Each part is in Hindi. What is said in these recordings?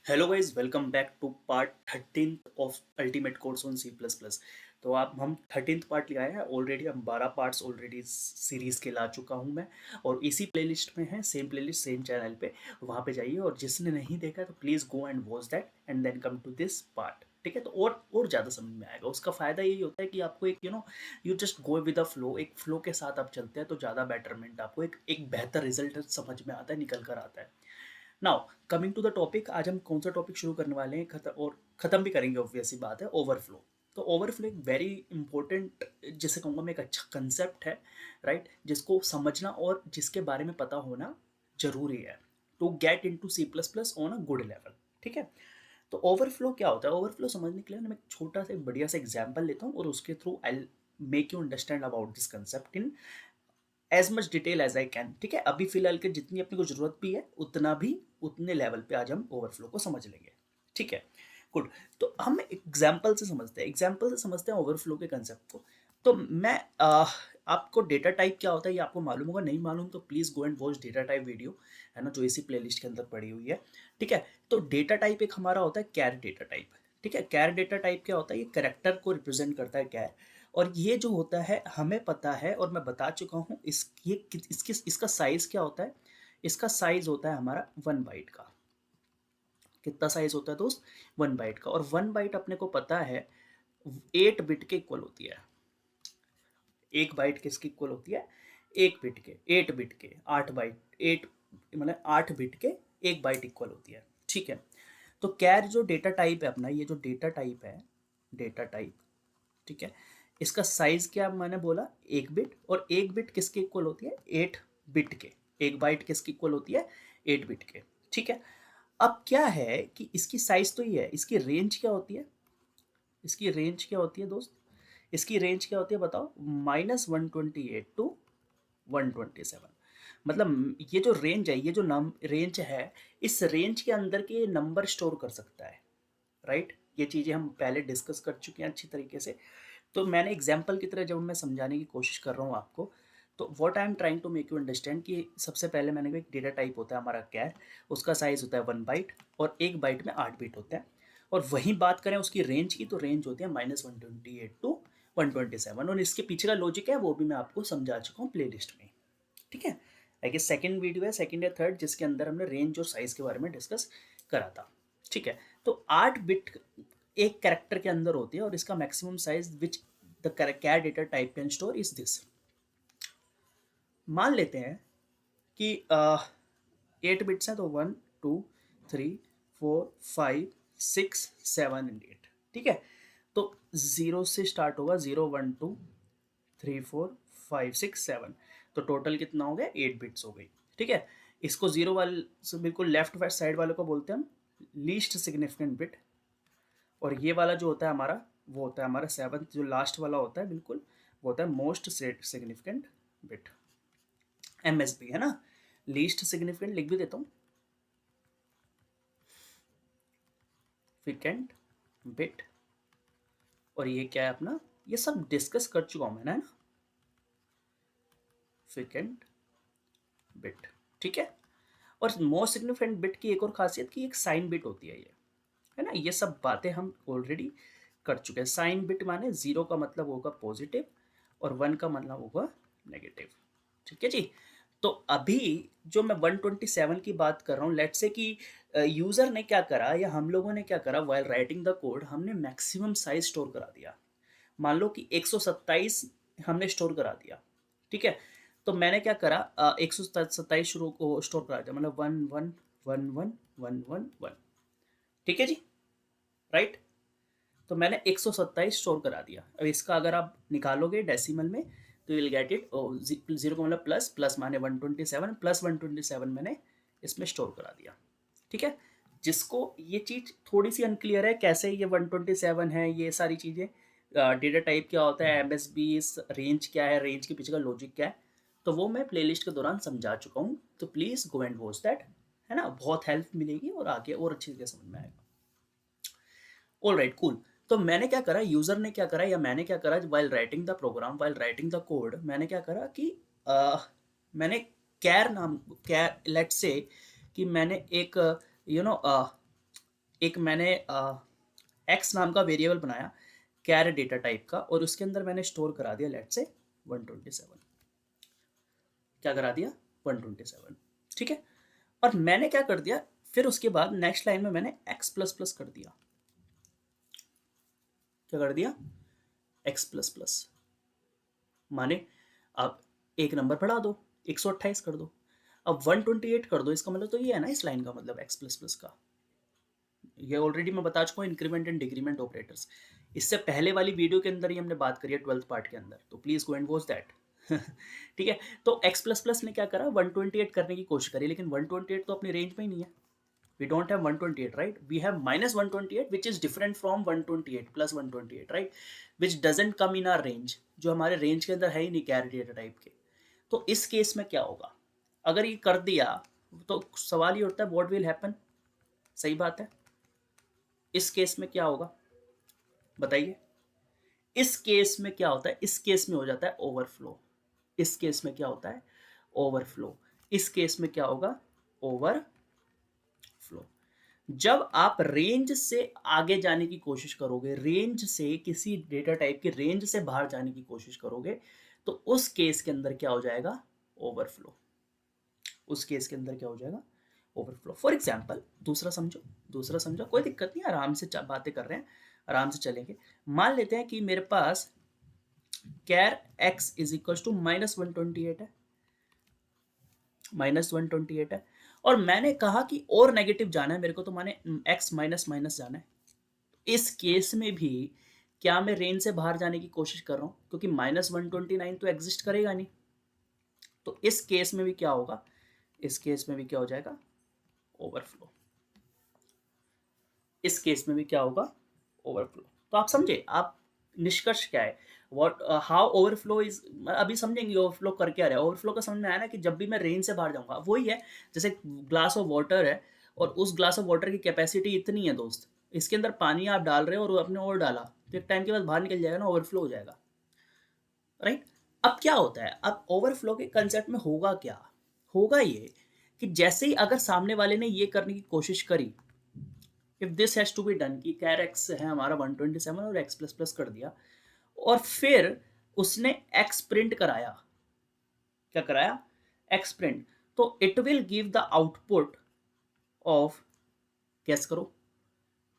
Hello guys, welcome back to part 13th of ultimate course on C plus plus. तो आप हम 13th पार्ट ले आए हैं। ऑलरेडी हम 12 पार्ट्स ऑलरेडी सीरीज़ के ला चुका हूं मैं, और इसी प्लेलिस्ट में है, सेम प्लेलिस्ट सेम चैनल पे। वहां पे जाइए, और जिसने नहीं देखा तो please go and watch that and then come to this part. ठीक है, तो और ज़्यादा समझ में आएगा। उसका फ़ायदा यही होता है कि आपको एक you just go with a flow, एक फ्लो के साथ आप चलते हैं तो ज़्यादा बेटरमेंट, आपको एक बेहतर रिजल्ट समझ में आता है, निकल कर आता है। Now coming to the topic, आज हम कौन सा टॉपिक शुरू करने वाले हैं, और ख़त्म भी करेंगे, ऑब्वियस ही बात है, ओवरफ्लो। तो ओवरफ्लो एक वेरी इंपॉर्टेंट, जिसे कहूँगा मैं, एक अच्छा कंसेप्ट है, राइट, जिसको समझना और जिसके बारे में पता होना जरूरी है to get into C plus plus on a good level. ठीक है, तो ओवरफ्लो क्या होता है? ओवरफ्लो समझने के लिए मैं एक छोटा सा, एक बढ़िया सा एग्जाम्पल लेता हूँ, और उसके through I make you understand about this concept in as much detail as I can. ठीक है, अभी फिलहाल के जितनी अपने को जरूरत भी है उतना भी, उतने लेवल पे आज हम ओवरफ्लो को समझ लेंगे। ठीक है, गुड। तो हम एग्जाम्पल से समझते हैं ओवरफ्लो के कंसेप्ट को। तो मैं आपको डेटा टाइप क्या होता है ये आपको मालूम होगा, नहीं मालूम तो please go and watch data type video, है ना, जो इसी प्लेलिस्ट के अंदर पड़ी हुई है। ठीक है, तो डेटा टाइप एक हमारा होता है कैर डेटा टाइप। ठीक है, कैर डेटा टाइप क्या होता है? ये करेक्टर को रिप्रेजेंट करता है, कैर। और ये जो होता है हमें पता है, और मैं बता चुका हूँ इसका साइज क्या होता है। इसका साइज होता है हमारा 1 बाइट का। कितना साइज होता है दोस्त? 1 बाइट का। और 1 बाइट अपने को पता है 8 बिट के इक्वल होती है। 1 बाइट किसकी इक्वल होती है? 1 बिट के, 8 बिट के, 8 बाइट, 8 मतलब 8 बिट के 1 बाइट इक्वल होती है। ठीक है, तो कैर जो डेटा टाइप है अपना, ये जो डेटा टाइप है, डेटा टाइप, ठीक है, इसका साइज क्या मैंने बोला? 1 बिट। और 1 बिट किसके इक्वल होती है? 8 बिट के। 1 बाइट किसकी इक्वल होती है? 8 बिट के। ठीक है, अब क्या है कि इसकी साइज तो ये है, इसकी रेंज क्या होती है? इसकी रेंज क्या होती है दोस्त? इसकी रेंज क्या होती है बताओ? -128 टू 127। मतलब ये जो रेंज है, ये जो नाम रेंज है, इस रेंज के अंदर के नंबर स्टोर कर सकता है, राइट। ये चीज़ें हम पहले डिस्कस कर चुके हैं अच्छी तरीके से। तो मैंने एग्जाम्पल की तरह जब मैं समझाने की कोशिश कर रहा हूँ आपको, तो what I am trying to make you understand कि सबसे पहले मैंने कहा एक डेटा टाइप होता है हमारा कैर, उसका साइज होता है 1 बाइट, और 1 बाइट में 8 बिट होते हैं। और वहीं बात करें उसकी रेंज की, तो रेंज होती है -128 टू 127। और इसके पीछे का लॉजिक है वो भी मैं आपको समझा चुका हूँ प्ले लिस्ट में। ठीक है, आई गेस सेकेंड वीडियो है, सेकेंड या थर्ड, जिसके अंदर हमने रेंज और साइज के बारे में डिस्कस करा था। ठीक है, तो 8 बिट एक कैरेक्टर के अंदर होती है, और इसका maximum size which the char data type can store is this. मान लेते हैं कि 8 बिट्स हैं, तो 1 2 3 4 5 6 7 एंड 8। ठीक है, तो 0 से स्टार्ट होगा, 0 1 2 3 4 5 6 7। तो टोटल कितना हो गया? 8 बिट्स हो गई। ठीक है, इसको जीरो वाले से बिल्कुल लेफ्ट साइड वाले को बोलते हैं हम लीस्ट सिग्निफिकेंट बिट। और ये वाला जो होता है हमारा, वो होता है हमारा सेवंथ, जो लास्ट वाला होता है बिल्कुल, वो होता है मोस्ट सिग्निफिकेंट बिट, MSB, है ना। लीस्ट सिग्निफिकेंट लिख भी देता हूँ, फिकेंट बिट। और ये क्या है अपना? ये सब डिस्कस कर चुका हूँ मैंने, है ना, फिकेंट बिट। ठीक है, और मोस्ट सिग्निफिकेंट बिट की एक और खासियत की एक साइन बिट होती है ये, है ना। ये सब बातें हम ऑलरेडी कर चुके हैं। साइन बिट माने 0 का मतलब होगा पॉजिटिव, और 1 का मतलब होगा नेगेटिव। ठीक है जी। तो अभी जो मैं 127 की बात कर रहा हूँ, लेट्स से कि यूज़र ने क्या करा, या हम लोगों ने क्या करा, वाइल राइटिंग द कोड हमने मैक्सिमम साइज स्टोर करा दिया। मान लो कि 127 हमने स्टोर करा दिया। ठीक है, तो मैंने क्या करा, 127 शुरू को स्टोर करा दिया, मतलब 1 1 1 1 1 1। ठीक है जी, राइट। तो मैंने 127 स्टोर करा दिया। अब इसका अगर आप निकालोगे डेसिमल में, तो विल गेट इट, जीरो का मतलब प्लस, प्लस माने 127, प्लस 127 मैंने इसमें स्टोर करा दिया। ठीक है, जिसको ये चीज़ थोड़ी सी अनक्लियर है, कैसे ये 127 है, ये सारी चीज़ें, डेटा टाइप क्या होता है, MSB, रेंज क्या है, रेंज के पीछे का लॉजिक क्या है, तो वो मैं प्लेलिस्ट के दौरान समझा चुका हूँ। तो please go and watch that, है ना, बहुत हेल्प मिलेगी और आगे और अच्छी तरीके समझ में आएगा। All right, cool. तो मैंने क्या करा, यूजर ने क्या करा, या मैंने क्या करा, while writing the program, while writing the code, मैंने क्या करा कि मैंने कैर नाम, कैर, लेट्स से कि मैंने एक यू नो एक मैंने एक्स नाम का वेरिएबल बनाया कैर डेटा टाइप का, और उसके अंदर मैंने स्टोर करा दिया लेट्स से 127। क्या करा दिया? 127। ठीक है। और मैंने क्या कर दिया, फिर उसके बाद नेक्स्ट लाइन में मैंने एक्स प्लस प्लस कर दिया। क्या कर दिया? X plus plus. माने अब एक नंबर बढ़ा दो, 128 कर दो। अब 128 कर दो, इसका मतलब तो ये है ना इस लाइन का मतलब एक्स प्लस प्लस का। ये ऑलरेडी मैं बता चुका हूँ इंक्रीमेंट एंड डिक्रीमेंट ऑपरेटर्स। इससे पहले वाली वीडियो के अंदर ही हमने बात करी है 12th पार्ट के अंदर, तो please go and watch that. ठीक है। तो एक्स प्लस प्लस ने क्या करा, 128 करने की कोशिश करी, लेकिन 128 तो अपनी रेंज में ही नहीं है। We don't have 128, right? We have minus 128, which is different from 128 plus 128, right? Which doesn't come in our range, जो हमारे रेंज के अंदर है ही नहीं कैरी डेटा टाइप के। तो इस केस में क्या होगा, अगर ये कर दिया तो सवाल ये उठता है व्हाट विल हैपन। सही बात है। इस केस में क्या होगा बताइए? इस केस में क्या होता है? इस केस में हो जाता है ओवरफ्लो। इस केस में क्या होता है? ओवरफ्लो। इस केस में क्या होगा? ओवरफ्लो। जब आप रेंज से आगे जाने की कोशिश करोगे, रेंज से किसी डेटा टाइप के रेंज से बाहर जाने की कोशिश करोगे, तो उस केस के अंदर क्या हो जाएगा? ओवरफ्लो। उस केस के अंदर क्या हो जाएगा? ओवरफ्लो। फॉर एग्जाम्पल दूसरा समझो, दूसरा समझो, कोई दिक्कत नहीं, आराम से बातें कर रहे हैं, आराम से चलेंगे। मान लेते हैं कि मेरे पास कैर एक्स इज इक्वल टू -128 है, -128 है, और मैंने कहा कि और नेगेटिव जाना है मेरे को, तो माने एक्स माइनस माइनस जाना है। इस केस में भी क्या मैं रेंज से बाहर जाने की कोशिश कर रहा हूँ, क्योंकि -129 तो एग्जिस्ट करेगा नहीं। तो इस केस में भी क्या होगा? इस केस में भी क्या हो जाएगा? ओवरफ्लो। इस केस में भी क्या होगा? ओवरफ्लो। तो आप समझे, आप निष्कर्ष क्या है, व्हाट हाउ ओवरफ्लो इज। अभी समझेंगे ओवरफ्लो कर क्या रहा है। ओवरफ्लो का समझ में आया ना, कि जब भी मैं रेंज से बाहर जाऊंगा, वही है जैसे ग्लास ऑफ वाटर है, और उस ग्लास ऑफ वाटर की कैपेसिटी इतनी है दोस्त, इसके अंदर पानी आप डाल रहे हो और आपने और डाला, तो एक टाइम के बाद बाहर निकल जाएगा ना, ओवरफ्लो हो जाएगा, राइट? अब क्या होता है, अब ओवरफ्लो के कंसेप्ट में होगा क्या? होगा ये कि जैसे ही अगर सामने वाले ने ये करने की कोशिश करी, if this has to be done, कि कैर एक्स है हमारा 127 और एक्स प्लस प्लस कर दिया, और फिर उसने एक्स प्रिंट कराया। क्या कराया? X print. तो it will give the output of, guess करो,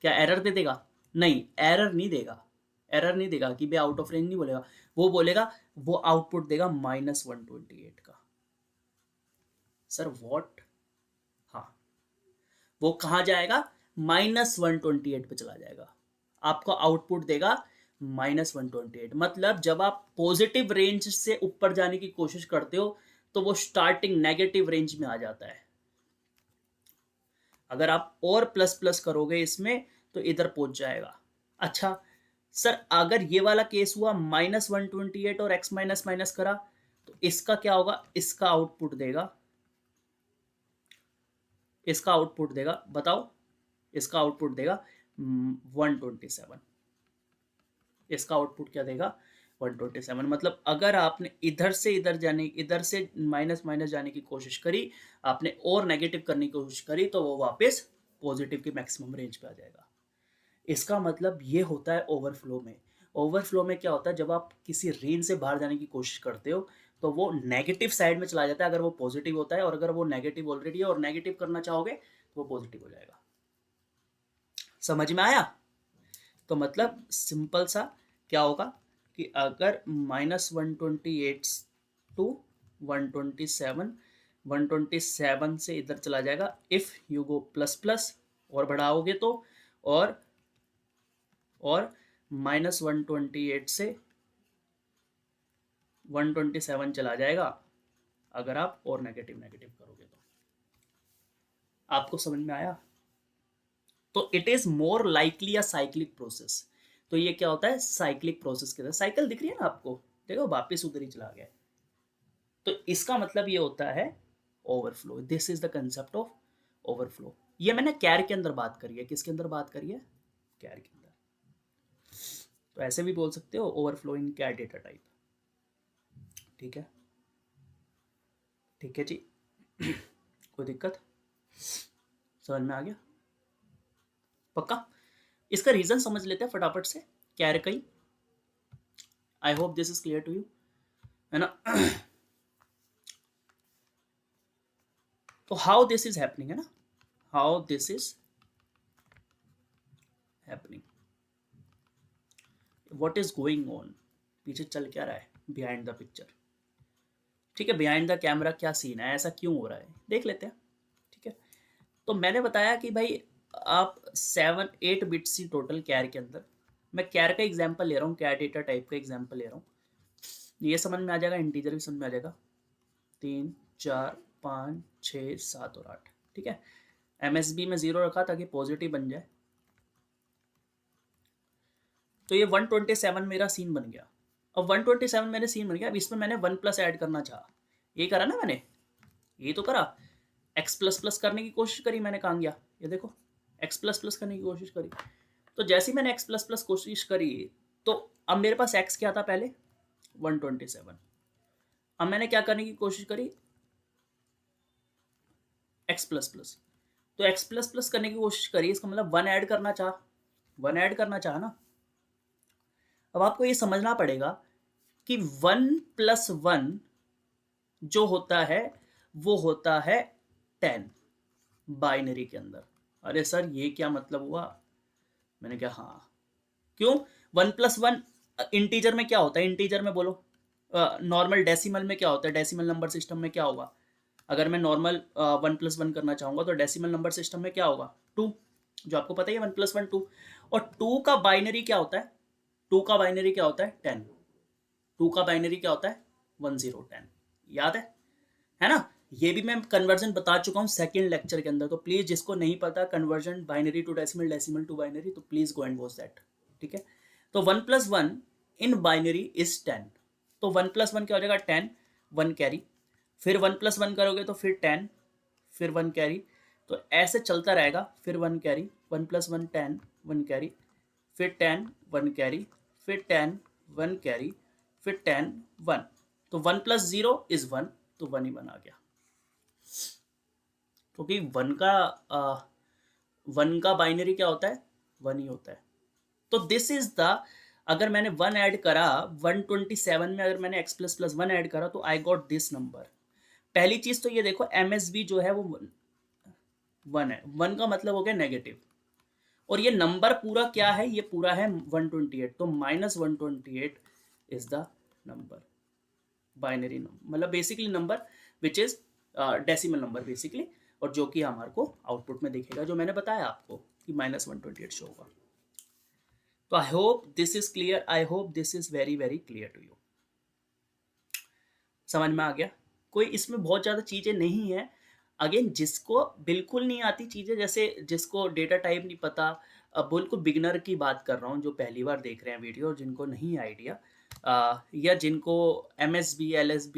क्या एरर दे देगा? नहीं, एरर नहीं देगा। एरर नहीं देगा कि बे आउट ऑफ रेंज नहीं बोलेगा, वो बोलेगा, वो आउटपुट देगा -128 का। Sir what? हाँ, वो कहाँ जाएगा? -128 पे चला जाएगा। आपको आउटपुट देगा -128। मतलब जब आप पॉजिटिव रेंज से ऊपर जाने की कोशिश करते हो, तो वो स्टार्टिंग नेगेटिव रेंज में आ जाता है। अगर आप और प्लस प्लस करोगे इसमें, तो इधर पहुंच जाएगा। अच्छा सर, अगर ये वाला केस हुआ -128 और x माइनस माइनस करा, तो इसका क्या होगा? इसका आउटपुट देगा, इसका आउटपुट देगा, बताओ, इसका आउटपुट देगा 127। इसका आउटपुट क्या देगा? 127। मतलब अगर आपने इधर से इधर जाने, इधर से माइनस माइनस जाने की कोशिश करी, आपने और नेगेटिव करने की कोशिश करी, तो वो वापस पॉजिटिव की मैक्सिमम रेंज पे आ जाएगा। इसका मतलब ये होता है ओवरफ्लो में। ओवरफ्लो में क्या होता है, जब आप किसी रेंज से बाहर जाने की कोशिश करते हो, तो वो नेगेटिव साइड में चला जाता है अगर वो पॉजिटिव होता है, और अगर वो नेगेटिव ऑलरेडी है और नेगेटिव करना चाहोगे, तो वो पॉजिटिव हो जाएगा। समझ में आया? तो मतलब सिंपल सा क्या होगा, कि अगर -128 टू 127, 127 से इधर चला जाएगा, if you go plus plus और बढ़ाओगे तो, और -128 से 127 चला जाएगा, अगर आप और नेगेटिव नेगेटिव करोगे तो। आपको समझ में आया? तो it is more likely a cyclic process. तो ये क्या होता है? साइक्लिक प्रोसेस के अंदर साइकिल दिख रही है ना आपको, देखो वापिस उधर ही चला गया। तो इसका मतलब ये होता है overflow. This is the concept of overflow. ये मैंने कैर के अंदर बात करी है। किसके अंदर बात करी है? कैर के अंदर। तो ऐसे भी बोल सकते हो ओवरफ्लो इन कैर डेटा टाइप। ठीक है, ठीक है जी। कोई दिक्कत? समझ में आ गया? पक्का? इसका रीजन समझ लेते हैं फटाफट से, कैरकई। I hope this is clear to you, है ना? तो हाउ दिस इज हैपनिंग, है ना, how this is happening, what is going on, पीछे चल क्या रहा है, बिहाइंड द पिक्चर। ठीक है, बिहाइंड द कैमरा क्या सीन है, ऐसा क्यों हो रहा है, देख लेते हैं। ठीक है, तो मैंने बताया कि भाई आप 7-8 बिट्स ही टोटल कैर के अंदर, मैं कैर का एग्जांपल ले रहा हूँ, कैर डेटा टाइप का एग्जांपल ले रहा हूँ, ये समझ में आ जाएगा, इंटीजर भी समझ में आ जाएगा, 3, 4, 5, 6, 7 और 8। ठीक है, MSB में 0 रखा ताकि पॉजिटिव बन जाए। तो ये 127 मेरा सीन बन गया। अब 127 मेरे सीन बन गया, अब इसमें मैंने 1+ ऐड करना चाहा, ये करा ना मैंने, ये तो करा, x++ करने की कोशिश करी मैंने, कहाँ गया, ये देखो, x++ करने की कोशिश करी। तो जैसे ही मैंने x++ कोशिश करी, तो अब मेरे पास x क्या था पहले, 127। अब मैंने क्या करने की कोशिश करी, x++, तो x++ करने की कोशिश करी, इसका मतलब 1 ऐड करना चाह, 1 ऐड करना चाह ना। अब आपको ये समझना पड़ेगा कि 1+1 जो होता है वो होता है 10 बाइनरी के अंदर। अरे सर ये क्या मतलब हुआ, मैंने कहा हाँ, क्यों, 1+1 इंटीजर में क्या होता है, इंटीजर में बोलो, नॉर्मल डेसिमल में क्या होता है, डेसिमल नंबर सिस्टम में क्या होगा, अगर मैं नॉर्मल 1+1 करना चाहूँगा तो डेसिमल नंबर सिस्टम में क्या होगा, 2, जो आपको पता ही है, 1+1 2, और 2 का बाइनरी क्या होता है, 2 का बाइनरी क्या होता है 10, 2 का बाइनरी क्या होता है 1010, याद है ना? ये भी मैं कन्वर्जन बता चुका हूँ सेकंड लेक्चर के अंदर, तो प्लीज जिसको नहीं पता conversion binary to decimal, decimal to binary, तो please go and watch that. ठीक है, तो 1+1 इन बाइनरी इज 10, तो 1+1 क्या हो जाएगा 10, 1 कैरी, फिर 1+1 करोगे तो फिर 10, फिर 1 कैरी, तो ऐसे चलता रहेगा, फिर 1 कैरी, 1+1 10, 1 कैरी, फिर 10 1 कैरी, फिर 10 1 कैरी, फिर 10 1, तो 1+0 इज 1, तो 1 ही 1 आ गया, क्योंकि 1 का बाइनरी क्या होता है 1 ही होता है। तो दिस इज द, अगर मैंने 1 ऐड करा 127 में, अगर मैंने x++1 ऐड करा तो आई गॉट दिस नंबर। पहली चीज तो ये देखो, MSB जो है वो 1 है, 1 का मतलब हो गया नेगेटिव, और ये नंबर पूरा क्या है, ये पूरा है 128, तो -128 is the number, binary number, मतलब basically number which is decimal number basically, और जो कि हमारे को आउटपुट में दिखेगा, जो मैंने बताया आपको कि -128 शो होगा। तो I hope this is clear, I hope this is very very clear to you, समझ में आ गया? कोई इसमें बहुत ज़्यादा चीज़ें नहीं है। अगेन जिसको बिल्कुल नहीं आती चीज़ें, जैसे जिसको डेटा टाइप नहीं पता, अब बिल्कुल बिगनर की बात कर रहा हूँ, जो पहली बार देख रहे हैं वीडियो और जिनको नहीं आइडिया, या जिनको MSB LSB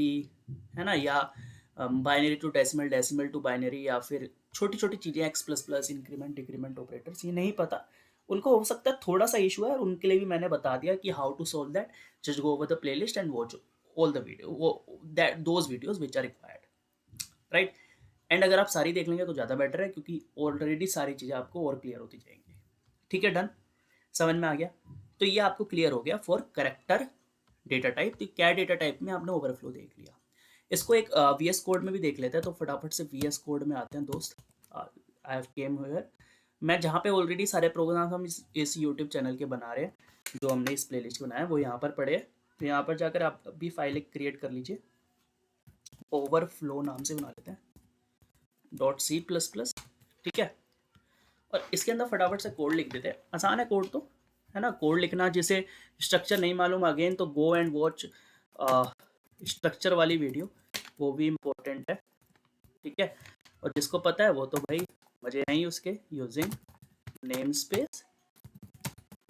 है ना, या binary to decimal, decimal to binary, या फिर छोटी छोटी चीज़ें x++, इंक्रीमेंट डिक्रीमेंट ऑपरेटर्स, ये नहीं पता, उनको हो सकता है थोड़ा सा इशू है, और उनके लिए भी मैंने बता दिया कि how to solve that, just go over the playlist and watch all the video, that those videos which are required, right? And अगर आप सारी देख लेंगे तो ज़्यादा बेटर है, क्योंकि ऑलरेडी सारी चीज़ें आपको और क्लियर होती जाएंगी। ठीक है, डन, समझ में आ गया? तो ये आपको क्लियर हो गया फॉर करेक्टर डेटा टाइप। तो क्या डेटा टाइप में आपने ओवरफ्लो देख लिया, इसको एक VS कोड में भी देख लेते हैं, तो फटाफट से VS कोड में आते हैं दोस्त। आई हैव केम हियर, मैं जहाँ पे ऑलरेडी सारे प्रोग्राम हम इस यूट्यूब चैनल के बना रहे हैं, जो हमने इस प्लेलिस्ट बनाया है वो यहाँ पर पड़े हैं, तो यहाँ पर जाकर आप भी फाइल क्रिएट कर लीजिए, ओवरफ्लो नाम से बना लेते हैं .C++। ठीक है, और इसके अंदर फटाफट से कोड लिख देते हैं, आसान है कोड तो, है ना, कोड लिखना, जिसे स्ट्रक्चर नहीं मालूम अगेन तो गो एंड वॉच स्ट्रक्चर वाली वीडियो, वो भी इम्पोर्टेंट है। ठीक है, और जिसको पता है वो तो भाई मजे नहीं उसके, यूजिंग नेम स्पेस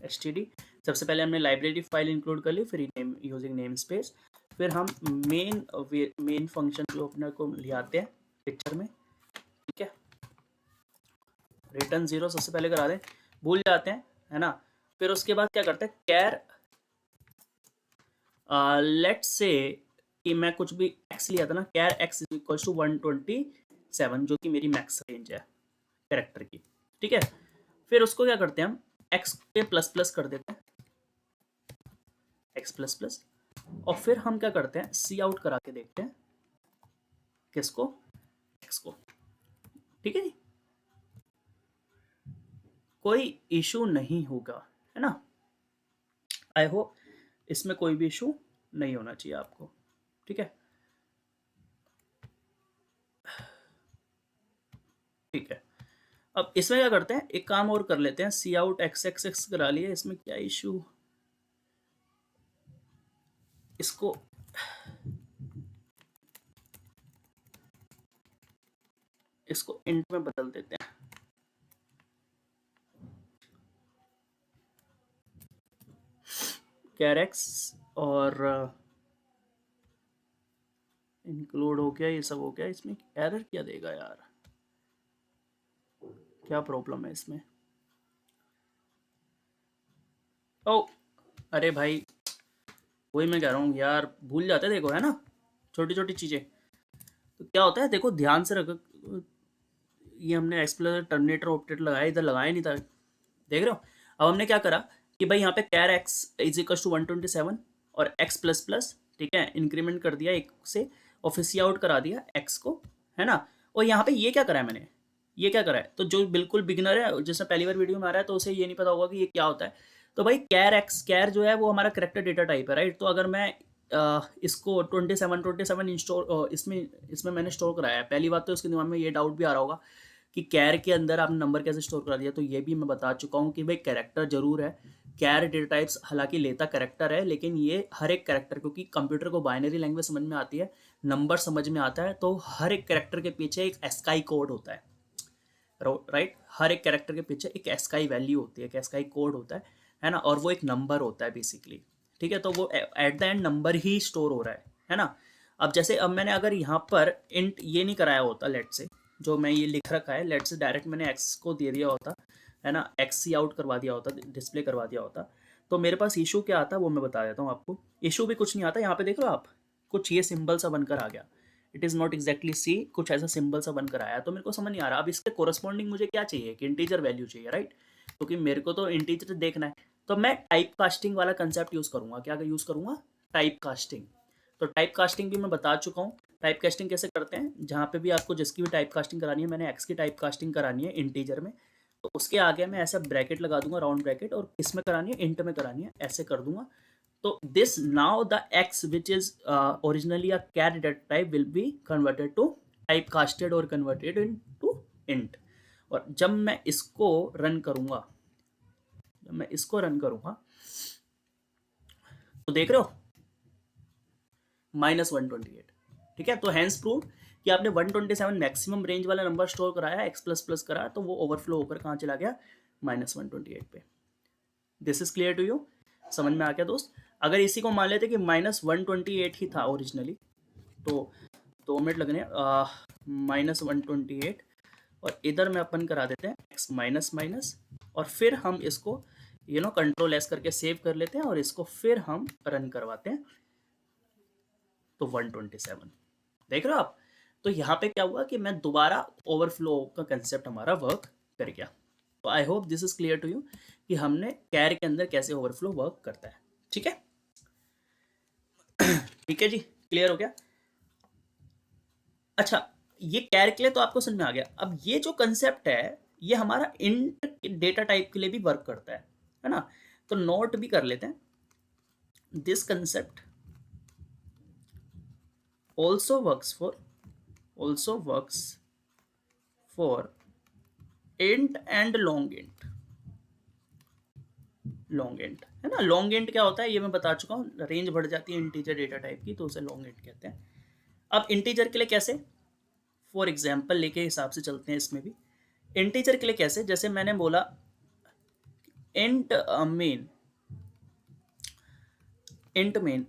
std, सबसे पहले हमने लाइब्रेरी फाइल इंक्लूड कर ली, फिर यूजिंग नेम स्पेस, फिर हम मेन फंक्शन जो अपने को ले आते हैं पिक्चर में। ठीक है, रिटर्न 0 सबसे पहले करा दें, भूल जाते हैं, है ना, फिर उसके बाद क्या करते हैं, कैर लेट्स से कि मैं कुछ भी x लिया था ना, कैर x इज इक्वल टू 127, जो कि मेरी मैक्स रेंज है कैरेक्टर की। ठीक है, फिर उसको क्या करते हैं हम, x पे प्लस प्लस कर देते हैं, x प्लस प्लस, और फिर हम क्या करते हैं, सी आउट करा के देखते हैं किसको, x को। ठीक है जी, कोई इशू नहीं होगा, है ना। आई होप इसमें कोई भी इशू नहीं होना चाहिए आपको। ठीक है, ठीक है। अब इसमें क्या करते हैं, एक काम और कर लेते हैं, सी आउट एक्स एक्स एक्स करा लिए, इसमें क्या इशू, इसको इसको इंट में बदल देते हैं। कैरेक्स और इंक्लूड हो गया, ये सब हो गया। इसमें एरर क्या देगा यार, क्या प्रॉब्लम है इसमें। ओ अरे भाई, वही मैं कह रहा हूँ यार, भूल जाते देखो, है ना, छोटी छोटी चीज़ें। तो क्या होता है देखो, ध्यान से रखो, ये हमने एक्सप्लोरर टर्मिनेटर ऑपरेटर लगाया, इधर लगाया नहीं था, देख रहे हो। अब हमने क्या करा कि भाई यहाँ पे कैर एक्स इज इक्वल टू 127 और एक्स प्लस प्लस, ठीक है, इंक्रीमेंट कर दिया एक से, और फिर सी आउट करा दिया एक्स को, है ना। और यहाँ पे ये क्या करा है मैंने, ये क्या करा है, तो जो बिल्कुल बिगिनर है, जैसे पहली बार वीडियो में आ रहा है, तो उसे ये नहीं पता होगा कि ये क्या होता है। तो भाई कैर एक्स, कैर जो है वो हमारा करेक्टर डेटा टाइप है, राइट। तो अगर मैं इसको 27 इंस्टॉल इसमें इसमें मैंने स्टोर कराया है, पहली बात तो इसके दिमाग में ये डाउट भी आ रहा होगा कि कैर के अंदर आपने नंबर कैसे स्टोर करा दिया। तो ये भी मैं बता चुका हूँ कि भाई कैरेक्टर जरूर है, कैर डेटा टाइप्स हालांकि लेता कैरेक्टर है, लेकिन ये हर एक कैरेक्टर, क्योंकि कंप्यूटर को बाइनरी लैंग्वेज समझ में आती है, नंबर समझ में आता है, तो हर एक कैरेक्टर के पीछे एक एस्काई कोड होता है, राइट। हर एक कैरेक्टर के पीछे एक एस्काई वैल्यू होती है, एक एस्काई कोड होता है ना, और वो एक नंबर होता है बेसिकली। ठीक है, तो वो at the end number he store हो रहा है ना। अब जैसे अब मैंने अगर यहाँ पर इंट ये नहीं कराया होता, लेट से जो मैं ये लिख रखा है, लेट से डायरेक्ट मैंने एक्स को दे दिया होता, है ना, एक्स सी आउट करवा दिया होता, डिस्प्ले करवा दिया होता, तो मेरे पास इशू क्या आता वो मैं बता देता हूँ आपको। इशू भी कुछ नहीं आता, यहाँ पे देख लो आप, कुछ ये सिंबल सा बनकर आ गया, इट इज़ नॉट एग्जैक्टली सी, कुछ ऐसा सिंबल सा बनकर आया, तो मेरे को समझ नहीं आ रहा। अब इसके कोरस्पॉन्डिंग मुझे क्या चाहिए, कि इंटीजर वैल्यू चाहिए, राइट, क्योंकि मेरे को तो इंटीजर देखना है। तो मैं टाइप कास्टिंग वाला कंसेप्ट यूज़ करूँगा, क्या यूज़ करूँगा, टाइप कास्टिंग। तो टाइप कास्टिंग भी मैं बता चुका हूँ, टाइप कास्टिंग कैसे करते हैं, जहाँ पे भी आपको जिसकी भी टाइप कास्टिंग करानी है, मैंने एक्स की टाइप कास्टिंग करानी है इंटीजर में, तो उसके आगे मैं ऐसा ब्रैकेट लगा दूंगा, राउंड ब्रैकेट, और किस में करानी है, इंट में करानी है, ऐसे कर दूंगा। तो this now the x which is originally a char data type will be converted to typecasted or converted into int। और जब मैं इसको रन करूंगा, तो देख रहे हो -128। ठीक है, तो हैंस प्रूव कि आपने 127 मैक्सिमम रेंज वाला नंबर स्टोर कराया, एक्स प्लस प्लस करा, तो वो ओवरफ्लो होकर कहाँ चला गया, -128 पे। This is clear to you, समझ में आ गया दोस्त। अगर इसी को मान लेते कि -128 ही था ओरिजिनली, तो 2 मिनट लगने, -128, और इधर में अपन करा देते हैं x माइनस माइनस, और फिर हम इसको कंट्रोल एस करके सेव कर लेते हैं, और इसको फिर हम रन करवाते हैं, तो 127 देख रहे हो आप। तो यहाँ पे क्या हुआ कि मैं दोबारा ओवरफ्लो का कंसेप्ट हमारा वर्क कर गया। तो I hope this is clear to you कि हमने कैर के अंदर कैसे ओवरफ्लो वर्क करता है। ठीक है, ठीक है जी, क्लियर हो गया। अच्छा, ये कैर के लिए तो आपको समझ में आ गया। अब ये जो कंसेप्ट है, ये हमारा इंट डेटा टाइप के लिए भी वर्क करता है ना। तो नोट भी कर लेते हैं, this concept also works for int and long int, है ना। लॉन्ग इंट क्या होता है ये मैं बता चुका हूँ, रेंज बढ़ जाती है इंटीजर डेटा टाइप की, तो उसे लॉन्ग इंट कहते हैं। अब इंटीजर के लिए कैसे, फॉर एग्जाम्पल लेके हिसाब से चलते हैं इसमें भी। इंटीजर के लिए कैसे, जैसे मैंने बोला इंट मेन,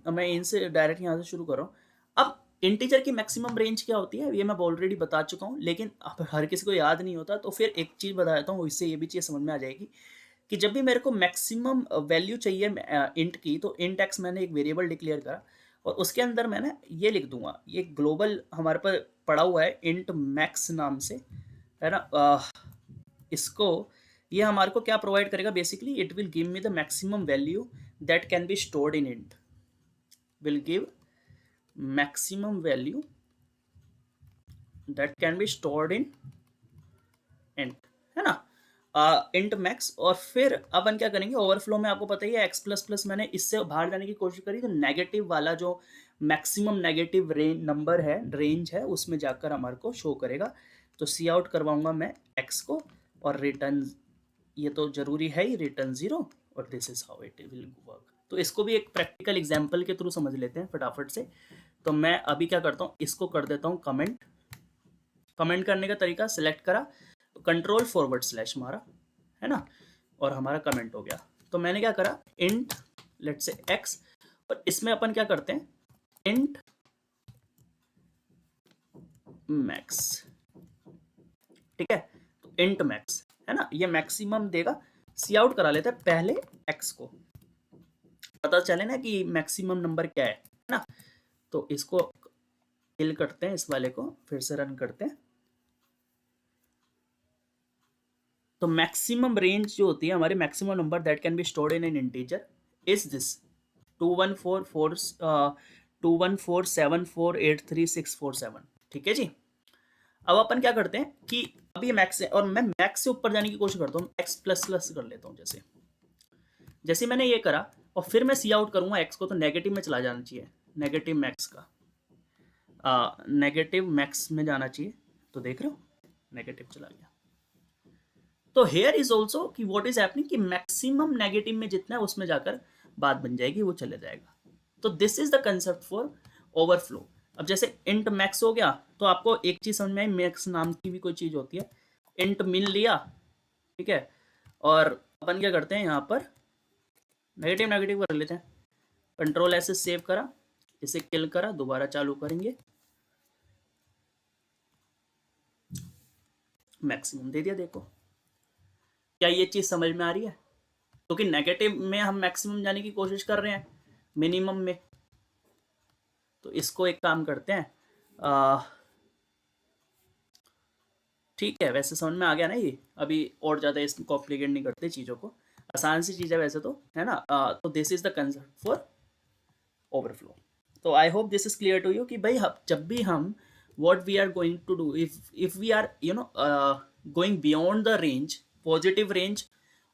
मैं इनसे डायरेक्ट यहाँ से शुरू कर रहा हूँ। अब इंटीजर की मैक्सिमम रेंज क्या होती है ये मैं ऑलरेडी बता चुका हूँ, लेकिन अब हर किसी को याद नहीं होता, तो फिर एक चीज़ बता देता हूँ, इससे ये भी चीज़ समझ में आ जाएगी कि जब भी मेरे को मैक्सिमम वैल्यू चाहिए इंट की, तो इंट एक्स मैंने एक वेरिएबल डिक्लेयर करा, और उसके अंदर मैंने ये लिख दूंगा, ये ग्लोबल हमारे पर पड़ा हुआ है इंट मैक्स नाम से, है ना। इसको ये हमारे को क्या प्रोवाइड करेगा basically, it will give me the maximum value that can be stored in int, will give maximum value that can be stored in int, है ना, इंट मैक्स। और फिर अपन क्या करेंगे, ओवरफ्लो में आपको पता ही है एक्स प्लस प्लस मैंने इससे बाहर जाने की कोशिश करी तो नेगेटिव वाला जो मैक्सिमम नेगेटिव रेंज नंबर है, रेंज है, उसमें जाकर हमारे को शो करेगा। तो सी आउट करवाऊंगा मैं एक्स को, और रिटर्न, ये तो जरूरी है ही, रिटर्न 0, और this is how it will work. तो इसको भी एक प्रैक्टिकल एग्जाम्पल के थ्रू समझ लेते हैं फटाफट से। तो मैं अभी क्या करता हूँ, इसको कर देता हूँ कमेंट। कमेंट करने का तरीका सिलेक्ट करा, कंट्रोल फॉरवर्ड स्लैश मारा, है ना, और हमारा कमेंट हो गया। तो मैंने क्या करा, इंट लेट से एक्स, और इसमें अपन क्या करते हैं, इंट मैक्स, ठीक है। तो इंट मैक्स, है ना, ये मैक्सिमम देगा। सी आउट करा लेते हैं पहले एक्स को, पता चले ना कि मैक्सिमम नंबर क्या है ना। तो इसको किल करते हैं, इस वाले को फिर से रन करते हैं। तो मैक्सिमम रेंज जो होती है हमारी, maximum number that can be stored in an integer is this 21447483647, ठीक है जी। अब अपन क्या करते हैं कि अब ये मैक्स है, और मैं मैक्स से ऊपर जाने की कोशिश करता हूँ, एक्स प्लस प्लस कर लेता हूँ। जैसे जैसे मैंने ये करा, और फिर मैं सी आउट करूंगा एक्स को, तो नेगेटिव में चला जाना चाहिए, नेगेटिव मैक्स का, नेगेटिव मैक्स में जाना चाहिए। तो देख रहे हो, नेगेटिव चला गया। तो हेयर इज ऑल्सो कि व्हाट इज हैपनिंग कि मैक्सिमम नेगेटिव में जितना है उसमें जाकर बात बन जाएगी, वो चले जाएगा। तो this is the concept for overflow. अब जैसे इंट मैक्स हो गया, तो आपको एक चीज समझ में आई, मैक्स नाम की भी कोई चीज होती है। इंट मिल लिया, ठीक है, और अपन क्या करते हैं यहाँ पर नेगेटिव नेगेटिव कर लेते हैं, कंट्रोल ऐसे सेव करा, इसे किल करा, दोबारा चालू करेंगे, मैक्सिमम दे दिया। देखो क्या ये चीज समझ में आ रही है, क्योंकि नेगेटिव में हम मैक्सिमम जाने की कोशिश कर रहे हैं मिनिमम में। तो इसको एक काम करते हैं, ठीक है, वैसे समझ में आ गया ना ये, अभी और ज़्यादा इसको कॉम्प्लिकेट नहीं करते चीज़ों को, आसान सी चीज़ है वैसे तो, है ना। तो this is the concept for overflow. तो I hope this is clear to you कि भाई जब भी हम what we are going to do, if we are going beyond the range, positive range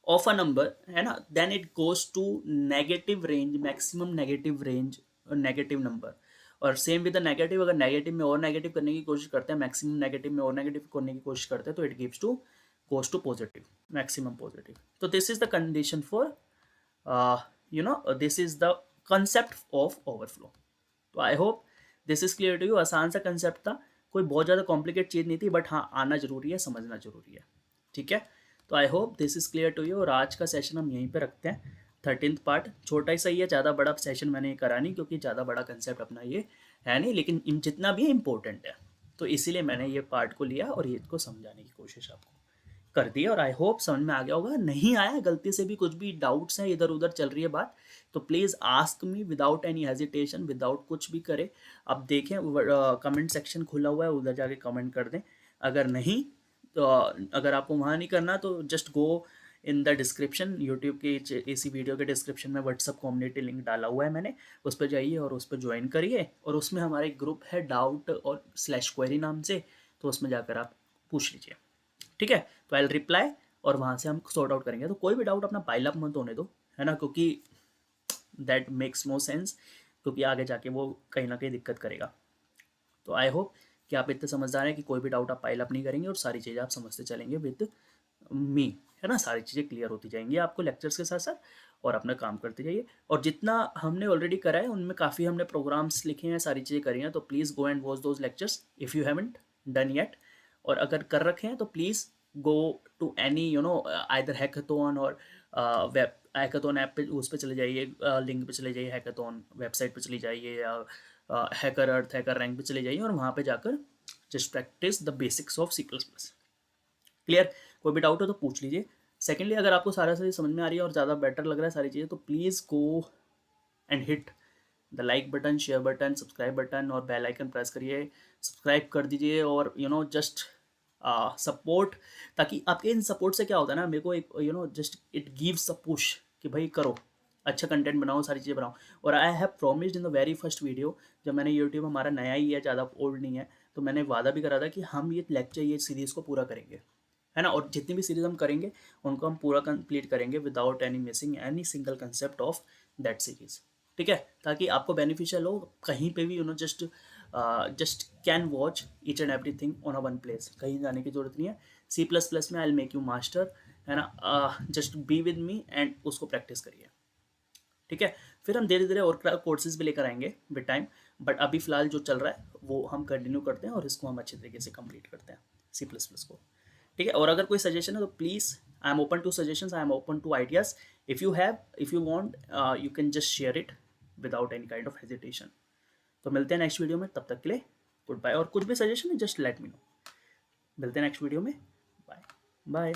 of a number, है ना, then it goes to negative range, maximum negative range, negative number. और सेम विद द नेगेटिव, अगर नेगेटिव में और नेगेटिव करने की कोशिश करते हैं, मैक्सिमम नेगेटिव में और नेगेटिव करने की कोशिश करते हैं, तो it gives to goes to positive, maximum positive. तो this is the condition for this is the concept of overflow. तो I hope this is clear to you. आसान सा कंसेप्ट था, कोई बहुत ज़्यादा कॉम्प्लिकेट चीज़ नहीं थी, बट हाँ आना जरूरी है, समझना जरूरी है, ठीक है। तो I hope this is clear to you, और आज का सेशन हम यहीं पे रखते हैं। 13th पार्ट छोटा ही सही है, ज़्यादा बड़ा सेशन मैंने ये करा नहीं, क्योंकि ज़्यादा बड़ा कंसेप्ट अपना ये है नहीं, लेकिन जितना भी इम्पोर्टेंट है, तो इसीलिए मैंने ये पार्ट को लिया और ये इसको समझाने की कोशिश आपको कर दी। और आई होप समझ में आ गया होगा। नहीं आया, गलती से भी कुछ भी डाउट्स हैं, इधर उधर चल रही है बात, तो please ask me without any hesitation, without कुछ भी करे। अब देखें कमेंट सेक्शन खुला हुआ है, उधर जाके कमेंट कर दें। अगर नहीं तो अगर आपको वहाँ नहीं करना तो just go in the description, YouTube की इसी वीडियो के डिस्क्रिप्शन में व्हाट्सअप कम्युनिटी लिंक डाला हुआ है मैंने, उस पर जाइए और उस पर ज्वाइन करिए। और उसमें हमारे ग्रुप है डाउट और स्लैश क्वेरी नाम से, तो उसमें जाकर आप पूछ लीजिए, ठीक है। तो आई रिप्लाई, और वहाँ से हम सॉर्ट आउट करेंगे। तो कोई भी डाउट अपना पाइल अप मत होने दो, है ना, क्योंकि दैट मेक्स नो सेंस, क्योंकि आगे जाके वो कहीं ना कहीं दिक्कत करेगा। तो आई होप कि आप इतने समझदार हैं कि कोई भी डाउट आप पाइल अप नहीं करेंगे, और सारी चीज़ें आप समझते चलेंगे विद मी, है ना, सारी चीज़ें क्लियर होती जाएंगी आपको लेक्चर्स के साथ साथ, और अपना काम करते जाइए। और जितना हमने ऑलरेडी करा है उनमें काफ़ी हमने प्रोग्राम्स लिखे हैं, सारी चीज़ें करी हैं, तो please go and watch those lectures if you haven't done yet. और अगर कर रखे हैं तो please go to any either hackathon और वेब हैकाथॉन ऐप पे, उस पर चले जाइए, लिंक पे चले जाइए, हैकाथॉन वेबसाइट पे चली जाइए, या हैकर अर्थ, हैकर रैंक पे चले जाइए, और वहाँ पे जाकर just practice the basics of C++। Clear, कोई भी डाउट हो तो पूछ लीजिए। सेकेंडली, अगर आपको सारा चीज़ समझ में आ रही है और ज़्यादा बेटर लग रहा है सारी चीज़ें, तो please go and hit the like button, share button, subscribe button, और बेल आइकन प्रेस करिए, सब्सक्राइब कर दीजिए, और जस्ट सपोर्ट, ताकि आपके इन सपोर्ट से क्या होता है ना, मेरे को एक just it gives a push कि भाई करो, अच्छा कंटेंट बनाओ, सारी चीज़ें बनाओ। और I have promised in the very first video, जब मैंने यूट्यूब, हमारा नया ही है, ज़्यादा ओल्ड नहीं है, तो मैंने वादा भी करा था कि हम ये लेक्चर, ये सीरीज़ को पूरा करेंगे, है ना। और जितनी भी सीरीज हम करेंगे उनको हम पूरा कंप्लीट करेंगे without any missing any single concept of that series, ठीक है, ताकि आपको बेनिफिशियल हो, कहीं पे भी just can watch each and every thing on a one place, कहीं जाने की जरूरत नहीं है। C++ में I will make you master, है ना, just be with me and उसको प्रैक्टिस करिए, ठीक है। फिर हम धीरे धीरे और कोर्सेज भी लेकर आएंगे विद टाइम, बट अभी फिलहाल जो चल रहा है वो हम कंटिन्यू करते हैं और इसको हम अच्छे तरीके से कंप्लीट करते हैं, C++ को, ठीक है। और अगर कोई सजेशन है तो please, I am open to suggestions, I am open to ideas, if you want you can just share it without any kind of hesitation. तो मिलते हैं नेक्स्ट वीडियो में, तब तक के लिए गुड बाय। और कुछ भी सजेशन है जस्ट लेट मी नो। मिलते हैं नेक्स्ट वीडियो में, बाय बाय।